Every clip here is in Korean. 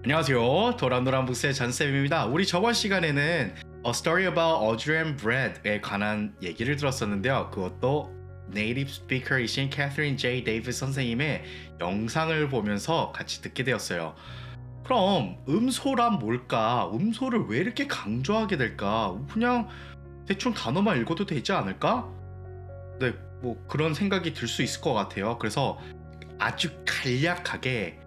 안녕하세요. 도란도란북스의 잔쌤입니다. 우리 저번 시간에는 A Story About Audrey and Brett에 관한 얘기를 들었었는데요. 그것도 네이티브 스피커이신 캐서린 J. 데이비스 선생님의 영상을 보면서 같이 듣게 되었어요. 그럼 음소란 뭘까? 음소를 왜 이렇게 강조하게 될까? 그냥 대충 단어만 읽어도 되지 않을까? 네, 뭐 그런 생각이 들 수 있을 것 같아요. 그래서 아주 간략하게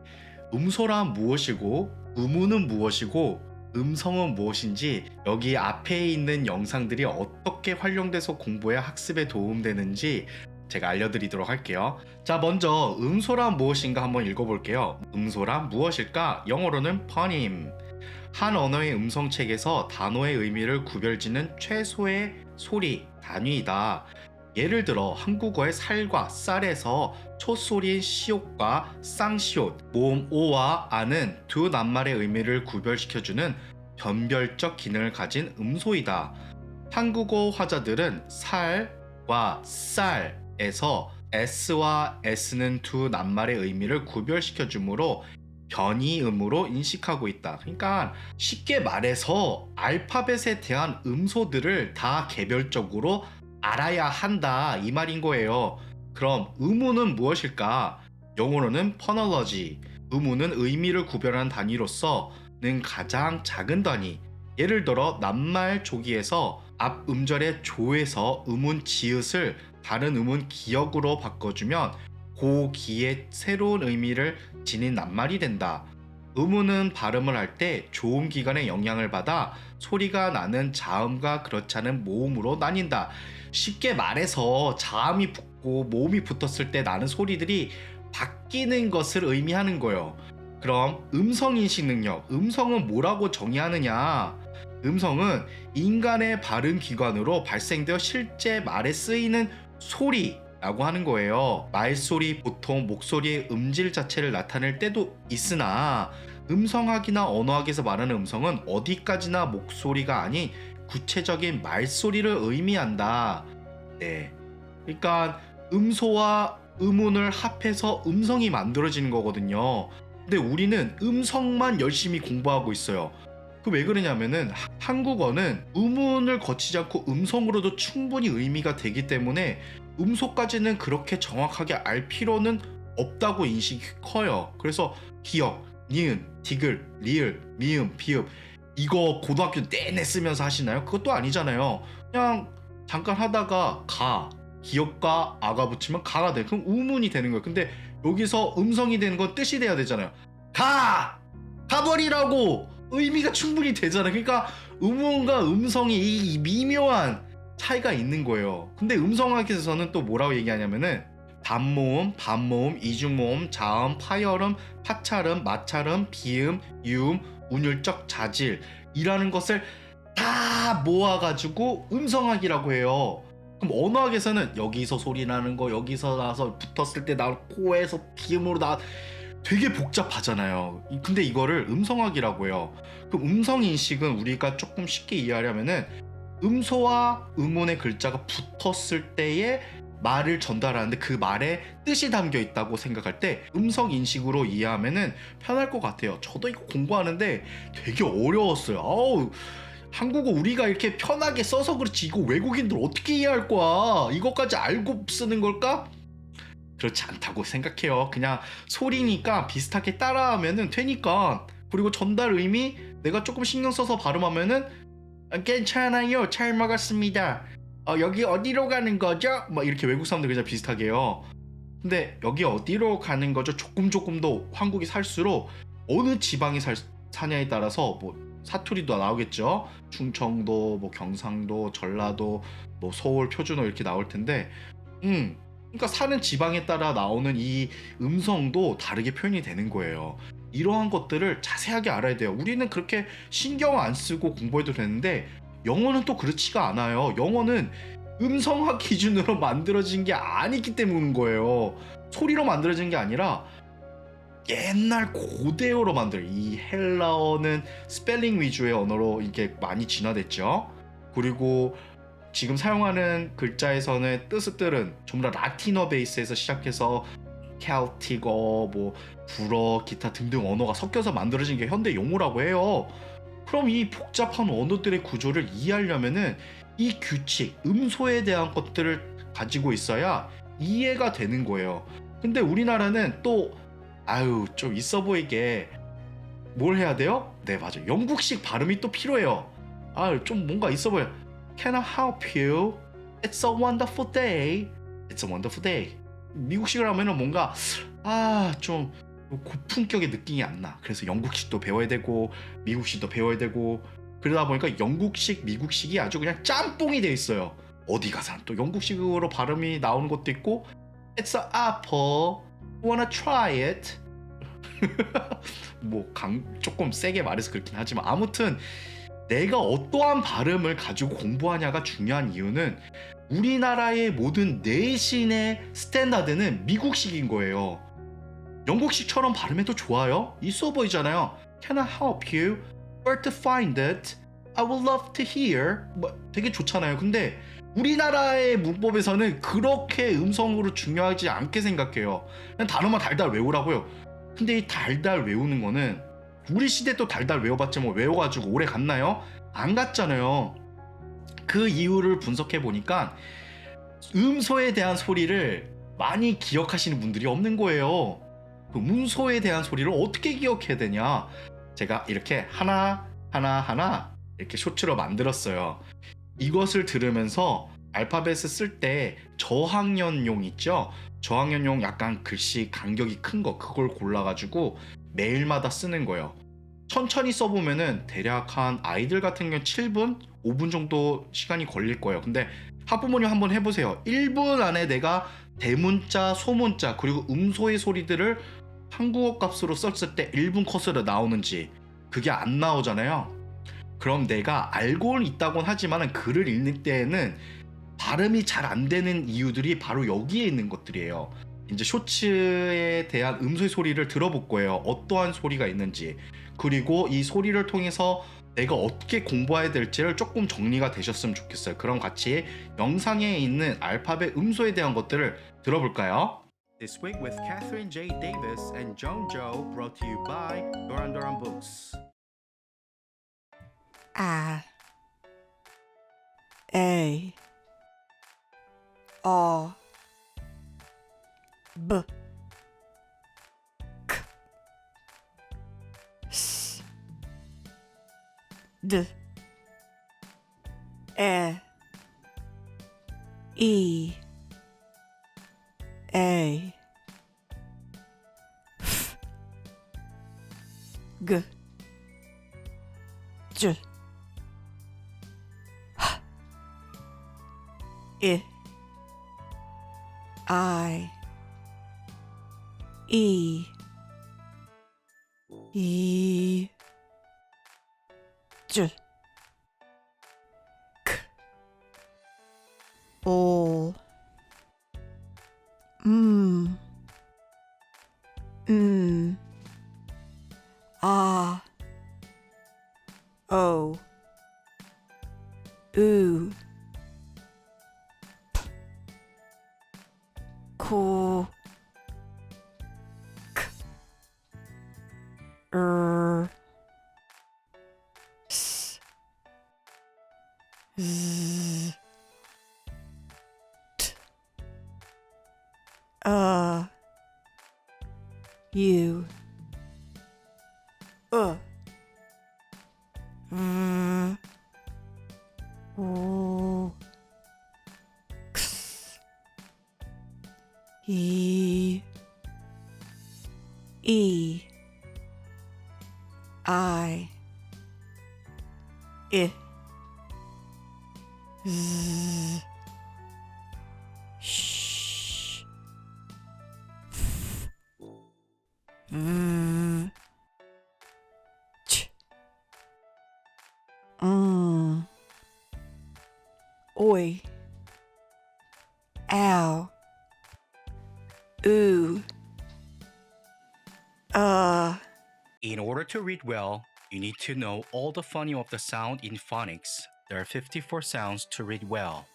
음소란 무엇이고 음우는 무엇이고 음성은 무엇인지 여기 앞에 있는 영상들이 어떻게 활용돼서 공부에 학습에 도움되는지 제가 알려드리도록 할게요. 자, 먼저 음소란 무엇인가 한번 읽어볼게요. 음소란 무엇일까? 영어로는 phoneme. 한 언어의 음성책에서 단어의 의미를 구별짓는 최소의 소리, 단위이다. 예를 들어 한국어의 살과 쌀에서 촛소리인 시옷과 쌍시옷, 모음 오와 아는 두 낱말의 의미를 구별시켜주는 변별적 기능을 가진 음소이다. 한국어 화자들은 살과 쌀에서 S와 S는 두 낱말의 의미를 구별시켜주므로 변이음으로 인식하고 있다. 그러니까 쉽게 말해서 알파벳에 대한 음소들을 다 개별적으로 알아야 한다 이 말인 거예요. 그럼 의무는 무엇일까? 영어로는 phonology. 의무는 의미를 구별하는 단위로서는 가장 작은 단위. 예를 들어 낱말 조기에서 앞 음절의 조에서 음운 지읒을 다른 음운 기역으로 바꿔주면 고기의 새로운 의미를 지닌 낱말이 된다. 음운은 발음을 할 때 조음 기관의 영향을 받아 소리가 나는 자음과 그렇지 않은 모음으로 나뉜다. 쉽게 말해서 자음이 붙고 모음이 붙었을 때 나는 소리들이 바뀌는 것을 의미하는 거예요. 그럼 음성인식 능력, 음성은 뭐라고 정의하느냐? 음성은 인간의 발음 기관으로 발생되어 실제 말에 쓰이는 소리라고 하는 거예요. 말소리 보통 목소리의 음질 자체를 나타낼 때도 있으나 음성학이나 언어학에서 말하는 음성은 어디까지나 목소리가 아닌 구체적인 말소리를 의미한다. 네. 그러니까 음소와 음운을 합해서 음성이 만들어지는 거거든요. 근데 우리는 음성만 열심히 공부하고 있어요. 그 왜 그러냐면은 한국어는 음운을 거치지 않고 음성으로도 충분히 의미가 되기 때문에 음소까지는 그렇게 정확하게 알 필요는 없다고 인식이 커요. 그래서 기역, 니은, 디귿, 리을, 미음, 비읍 이거 고등학교 내내 쓰면서 하시나요? 그것도 아니잖아요. 그냥 잠깐 하다가 가, 기역과 아가 붙이면 가가 돼. 그럼 우문이 되는 거예요. 근데 여기서 음성이 되는 건 뜻이 돼야 되잖아요. 가! 가버리라고! 의미가 충분히 되잖아요. 그러니까 음운과 음성이 이 미묘한 차이가 있는 거예요. 근데 음성학에서는 또 뭐라고 얘기하냐면은 반모음, 반모음, 이중모음, 자음, 파열음, 파찰음, 마찰음, 비음, 유음, 운율적 자질이라는 것을 다 모아가지고 음성학이라고 해요. 그럼 언어학에서는 여기서 소리 나는 거, 여기서 나서 붙었을 때 나올 코에서 비음으로 나 되게 복잡하잖아요. 근데 이거를 음성학이라고 해요. 그럼 음성 인식은 우리가 조금 쉽게 이해하려면은 음소와 음운의 글자가 붙었을 때의 말을 전달하는데 그 말에 뜻이 담겨 있다고 생각할 때 음성 인식으로 이해하면은 편할 것 같아요. 저도 이거 공부하는데 되게 어려웠어요. 아우, 한국어 우리가 이렇게 편하게 써서 그렇지 이거 외국인들 어떻게 이해할 거야? 이것까지 알고 쓰는 걸까? 그렇지 않다고 생각해요. 그냥 소리니까 비슷하게 따라하면은 되니까. 그리고 전달 의미 내가 조금 신경 써서 발음하면은 괜찮아요. 잘 먹었습니다. 여기 어디로 가는 거죠? 막 이렇게 외국 사람들 그냥 비슷하게 해요. 근데 여기 어디로 가는 거죠? 조금 더 한국이 살수록 어느 지방에 사냐에 따라서 뭐 사투리도 나오겠죠. 충청도, 뭐 경상도, 전라도, 뭐 서울, 표준어 이렇게 나올 텐데, 그러니까 사는 지방에 따라 나오는 이 음성도 다르게 표현이 되는 거예요. 이러한 것들을 자세하게 알아야 돼요. 우리는 그렇게 신경 안 쓰고 공부해도 되는데 영어는 또 그렇지가 않아요. 영어는 음성학 기준으로 만들어진 게 아니기 때문인 거예요. 소리로 만들어진 게 아니라 옛날 고대어로 만들 이 헬라어는 스펠링 위주의 언어로 이렇게 많이 진화됐죠. 그리고 지금 사용하는 글자에서는 뜻은 전부 다 라틴어 베이스에서 시작해서 켈틱어, 뭐 불어, 기타 등등 언어가 섞여서 만들어진 게 현대 용어라고 해요. 그럼 이 복잡한 언어들의 구조를 이해하려면은 이 규칙, 음소에 대한 것들을 가지고 있어야 이해가 되는 거예요. 근데 우리나라는 또 아유 좀 있어 보이게 뭘 해야 돼요? 네 맞아요. 영국식 발음이 또 필요해요. 좀 뭔가 있어 보여. Can I help you? It's a wonderful day. It's a wonderful day. 미국식을 하면은 뭔가 좀 고품격의 느낌이 안 나. 그래서 영국식도 배워야 되고 미국식도 배워야 되고 그러다 보니까 영국식, 미국식이 아주 그냥 짬뽕이 돼 있어요. 어디 가서 또 영국식으로 발음이 나오는 것도 있고 It's an apple. Wanna try it? 뭐 조금 세게 말해서 그렇긴 하지만 아무튼 내가 어떠한 발음을 가지고 공부하냐가 중요한 이유는 우리나라의 모든 내신의 스탠다드는 미국식인 거예요. 영국식처럼 발음해도 좋아요. 있어 보이잖아요. Can I help you? Where to find it? I would love to hear. 뭐 되게 좋잖아요. 근데 우리나라의 문법에서는 그렇게 음성으로 중요하지 않게 생각해요. 그냥 단어만 달달 외우라고요. 근데 이 달달 외우는 거는 우리 시대 또 달달 외워봤자 뭐 외워가지고 오래 갔나요? 안 갔잖아요. 그 이유를 분석해 보니까 음소에 대한 소리를 많이 기억하시는 분들이 없는 거예요. 그 문소에 대한 소리를 어떻게 기억해야 되냐? 제가 이렇게 하나 이렇게 쇼츠로 만들었어요. 이것을 들으면서 알파벳을 쓸 때 저학년용 있죠? 저학년용 약간 글씨 간격이 큰 거 그걸 골라가지고 매일마다 쓰는 거예요. 천천히 써보면은 대략 한 아이들 같은 경우는 7분, 5분 정도 시간이 걸릴 거예요. 근데 학부모님 한번 해보세요. 1분 안에 내가 대문자, 소문자 그리고 음소의 소리들을 한국어 값으로 썼을 때 1분 컷으로 나오는지 그게 안 나오잖아요. 그럼 내가 알고는 있다곤 하지만 글을 읽는 때에는 발음이 잘 안 되는 이유들이 바로 여기에 있는 것들이에요. 이제 쇼츠에 대한 음소의 소리를 들어볼 거예요. 어떠한 소리가 있는지. 그리고 이 소리를 통해서 내가 어떻게 공부해야 될지를 조금 정리가 되셨으면 좋겠어요. 그럼 같이 영상에 있는 알파벳 음소에 대한 것들을 들어볼까요? This week with Catherine J. Davis and Joan Joe brought to you by Duran Duran Books. I A O B K S D E E A F G J I E E J K O R O U K K S Z T U V O X E I Z Sh V Ch Oi Ow Ooh In order to read well, you need to know all the phoneme of the sound in phonics. There are 54 sounds to read well.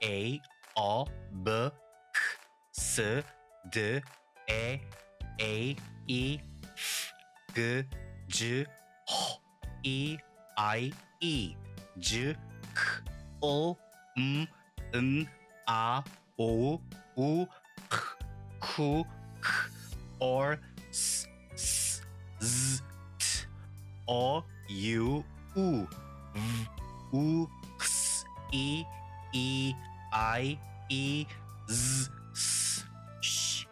A, O, B, K, S, D, 에, 에이, 이, 그, 즈, 허, 이, 아이, 이, 즈, 크, 오, 아, 오, 우, 크, 쿠, 크, or, 스, 즈, 트, 어, 유, 우, 우, 스, 이, 아이, 이, 즈, 스, 시,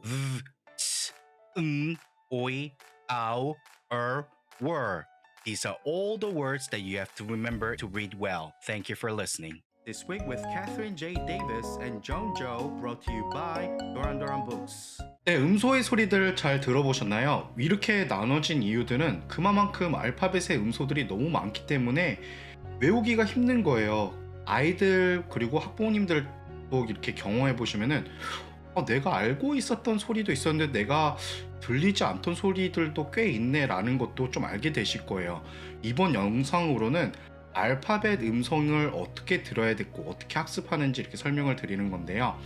v, ts, oi, ow, were. These are all the words that you have to remember to read well. Thank you for listening. This week with Catherine J. Davis and Joan Joe, brought to you by Doran Doran Books. 네, 음소의 소리들 잘 들어보셨나요? 이렇게 나눠진 이유들은 그만큼 알파벳의 음소들이 너무 많기 때문에 외우기가 힘든 거예요. 아이들 그리고 학부모님들도 이렇게 경험해 보시면은 내가 알고 있었던 소리도 있었는데 내가 들리지 않던 소리들도 꽤 있네라는 것도 좀 알게 되실 거예요. 이번 영상으로는 알파벳 음성을 어떻게 들어야 되고 어떻게 학습하는지 이렇게 설명을 드리는 건데요.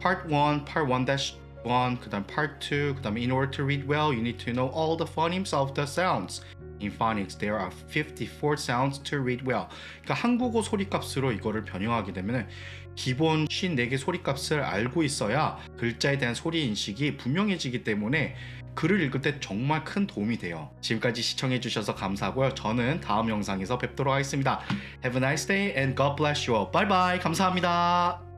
Part 1, Part 1-1, 그 다음 Part 2, 그 다음에 In order to read well, you need to know all the phonemes of the sounds. In phonics, there are 54 sounds to read well. 그러니까 한국어 소리값으로 이거를 변형하게 되면 기본 54개 소리값을 알고 있어야 글자에 대한 소리 인식이 분명해지기 때문에 글을 읽을 때 정말 큰 도움이 돼요. 지금까지 시청해주셔서 감사하고요. 저는 다음 영상에서 뵙도록 하겠습니다. Have a nice day and God bless you all. Bye bye. 감사합니다.